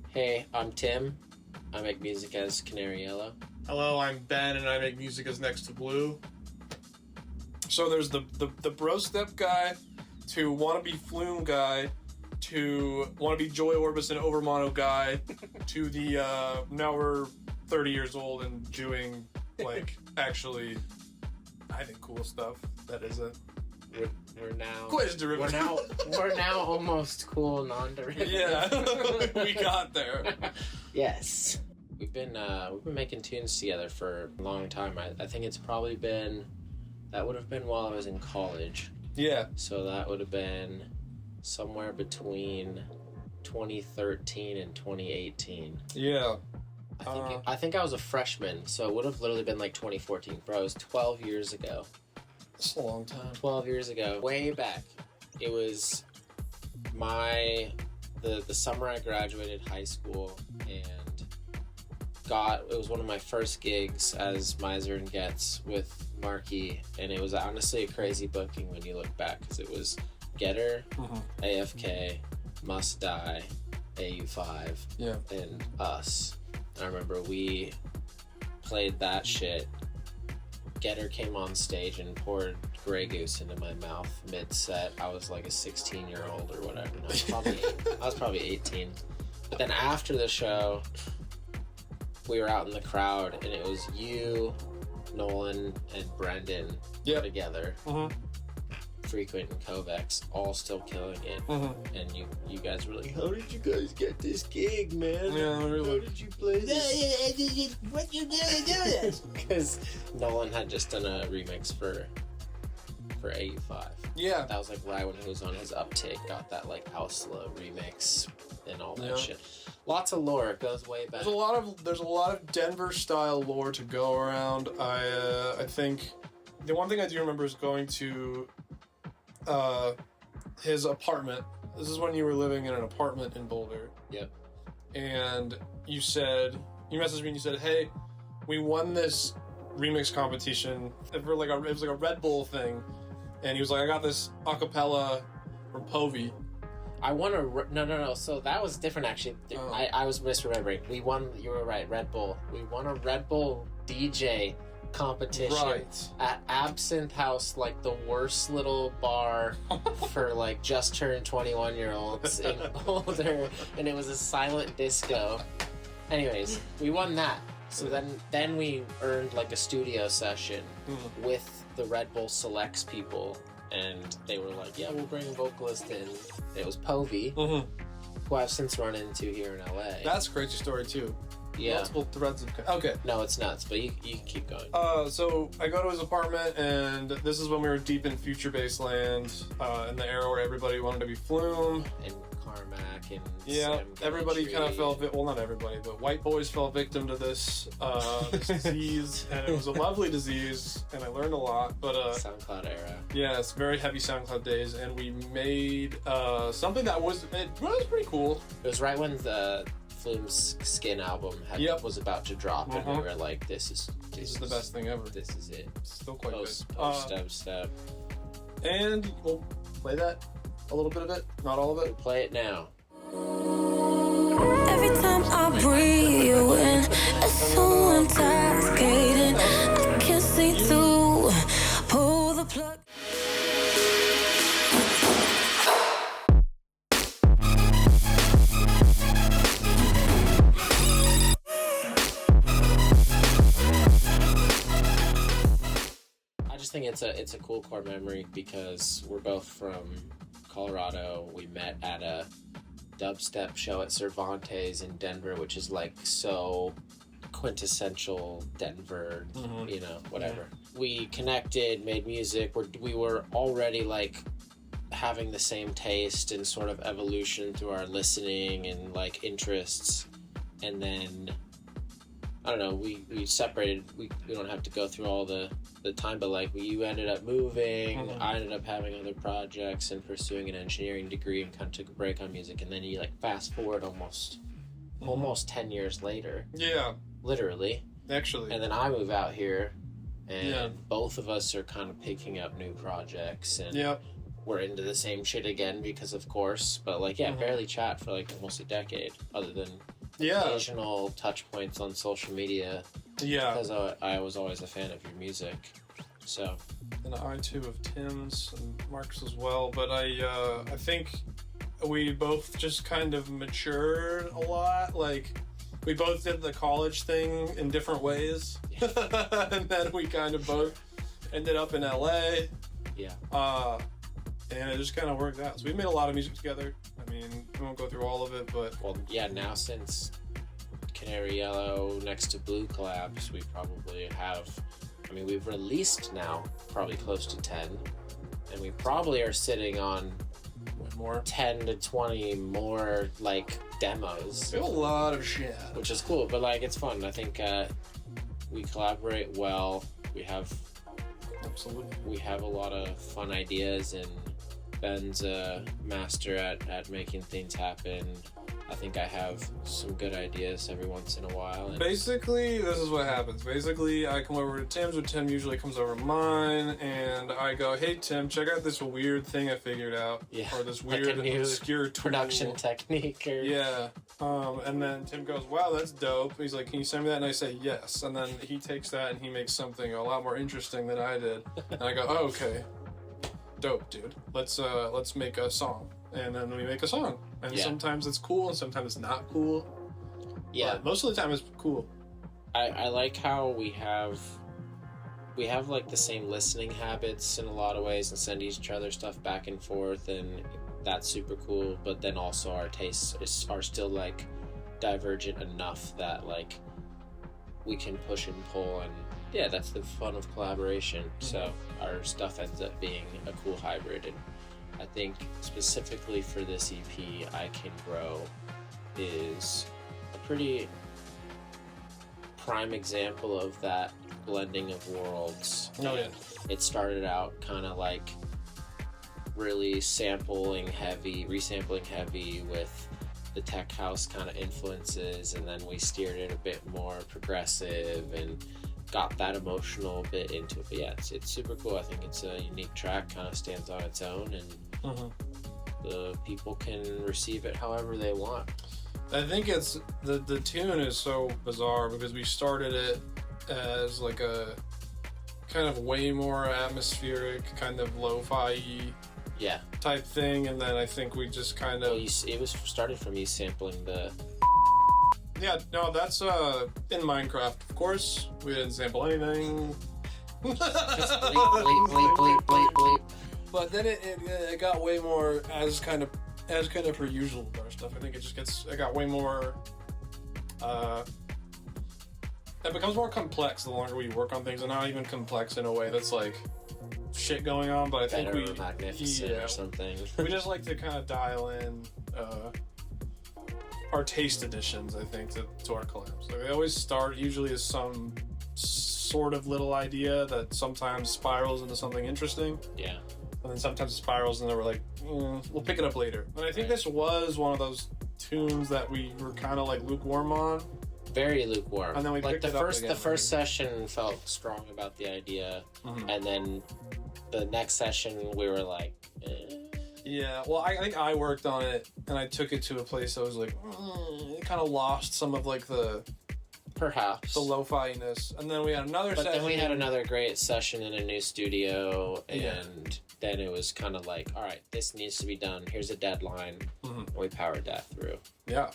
Hey, I'm Tim. I make music as Canary Yellow. Hello, I'm Ben, and I make music as Next to Blue. So there's the bro step guy, to wannabe flume guy, to wannabe Joy Orbison Overmono guy, to the now we're 30 years old and doing like actually, I think, cool stuff. That isn't. We're now Quite as derivative. We're now almost cool non-derivative. Yeah, we got there. Yes. We've been making tunes together for a long time. I think it's probably been, that would have been while I was in college. Yeah. So that would have been somewhere between 2013 and 2018. Yeah. I think I was a freshman, so it would have literally been like 2014. Bro, it was 12 years ago. That's a long time. 12 years ago. Way back. It was the summer I graduated high school, and it was one of my first gigs as Miser and Getz with Marky, and it was honestly a crazy booking when you look back, because it was Getter, AFK, Must Die, AU5, and us. And I remember we played that shit. Getter came on stage and poured Grey Goose into my mouth mid-set. I was like a 16-year-old or whatever. No, I was probably 18. But then after the show, we were out in the crowd, and it was you, Nolan, and Brendan together. Frequent and Kovacs, all still killing it. And you guys were like, how did you guys get this gig, man? Yeah, really. How did you play this? What you gonna do this? Because Nolan had just done a remix for AU5. Yeah. That was like right when he was on his uptake, got that like Ausla remix and all that shit. Lots of lore, it goes way back. There's a lot of Denver style lore to go around. I think the one thing I do remember is going to his apartment. This is when you were living in an apartment in Boulder. Yep. And you messaged me and you said, hey, we won this remix competition. It was like a Red Bull thing. And he was like, I got this acapella from Povey. I won no. So that was different, actually. I was misremembering. We won, you were right, Red Bull. We won a Red Bull DJ competition at Absinthe House, like the worst little bar for like just turned 21-year-olds and older, and it was a silent disco. Anyways, we won that. So then we earned like a studio session with the Red Bull Selects people, and they were like, yeah, we'll bring a vocalist in. It was Povey, who I've since run into here in LA. That's a crazy story too. Yeah. Multiple threads of... Okay. No, it's nuts, but you can keep going. So I go to his apartment, and this is when we were deep in Future Bass land, in the era where everybody wanted to be Flume. And Carmack and Sam everybody kind of fell... Well, not everybody, but white boys fell victim to this disease, and it was a lovely disease, and I learned a lot, but... SoundCloud era. Yeah, it's very heavy SoundCloud days, and we made something that was pretty cool. It was right when the Flume's Skin album was about to drop, and we were like, this is the best thing ever. This is it. Still quite good. Step. And we'll play that, a little bit of it, not all of it. Play it now. Every time I breathe you in, it's so intoxicating. I can't see through. Pull the plug. I think it's a cool core memory because we're both from Colorado. We met at a dubstep show at Cervantes in Denver, which is like so quintessential Denver, whatever. We connected, made music. We were already like having the same taste and sort of evolution through our listening and like interests, and then I don't know, we separated. We don't have to go through all the time, but like you ended up moving, I ended up having other projects and pursuing an engineering degree, and kind of took a break on music, and then you like fast forward almost 10 years later. Yeah. Literally. Actually. And then I move out here, and both of us are kind of picking up new projects, and we're into the same shit again because of course, but like barely chat for like almost a decade, other than occasional touch points on social media. Yeah, because I was always a fan of your music, so. And I too of Tim's and Mark's as well, but I think we both just kind of matured a lot. Like, we both did the college thing in different ways, and then we kind of both ended up in LA. Yeah. And it just kind of worked out. So we made a lot of music together. I mean, we won't go through all of it, but now since Canary Yellow Next to Blue collabs, we probably have. I mean, we've released now probably close to 10, and we probably are sitting on more 10 to 20 more like demos. We have a lot of shit, which is cool, but like it's fun. I think we collaborate well. We have a lot of fun ideas, and Ben's a master at making things happen. I think I have some good ideas every once in a while. And basically, this is what happens. Basically, I come over to Tim's, or Tim usually comes over to mine, and I go, "Hey Tim, check out this weird thing I figured out." Yeah, or this weird, like obscure production technique. Or... Yeah. And then Tim goes, "Wow, that's dope." He's like, "Can you send me that?" And I say, "Yes." And then he takes that and he makes something a lot more interesting than I did. And I go, "Oh, okay. Dope, dude. Let's make a song." And then we make a song. And sometimes it's cool and sometimes it's not cool. Yeah. But most of the time it's cool. I like how we have like the same listening habits in a lot of ways and send each other stuff back and forth, and that's super cool. But then also our tastes are still like divergent enough that like we can push and pull, and that's the fun of collaboration. Mm-hmm. So our stuff ends up being a cool hybrid. And I think specifically for this EP, I Can Grow is a pretty prime example of that blending of worlds. Oh, yeah. It started out kind of like really resampling heavy with the tech house kind of influences, and then we steered it a bit more progressive and got that emotional bit into it. But yeah, it's super cool. I think it's a unique track, kind of stands on its own, and the people can receive it however they want. I think it's the tune is so bizarre because we started it as like a kind of way more atmospheric, kind of lo-fi type thing, and then I think we just kind of it was started from you sampling the that's in Minecraft, of course. We didn't sample anything. Just bleep, bleep, bleep, bleep, bleep. But then it got way more as kind of per usual with our stuff. I think it got way more. It becomes more complex the longer we work on things, and not even complex in a way that's like shit going on. But I think we magnificent or something. We just like to kind of dial in our taste additions, I think, to our collabs. Like, they always start usually as some sort of little idea that sometimes spirals into something interesting. Yeah. And then sometimes it spirals, and then we're like, we'll pick it up later. And I think this was one of those tunes that we were kind of like lukewarm on. Very lukewarm. And then we picked it up again. The first session felt strong about the idea, and then the next session we were like, Yeah, well, I think I worked on it, and I took it to a place that was like, it kind of lost some of like the lo-fi-ness. And then we had another session. But then we had another great session in a new studio, and then it was kind of like, all right, this needs to be done. Here's a deadline. And we powered that through. Yeah,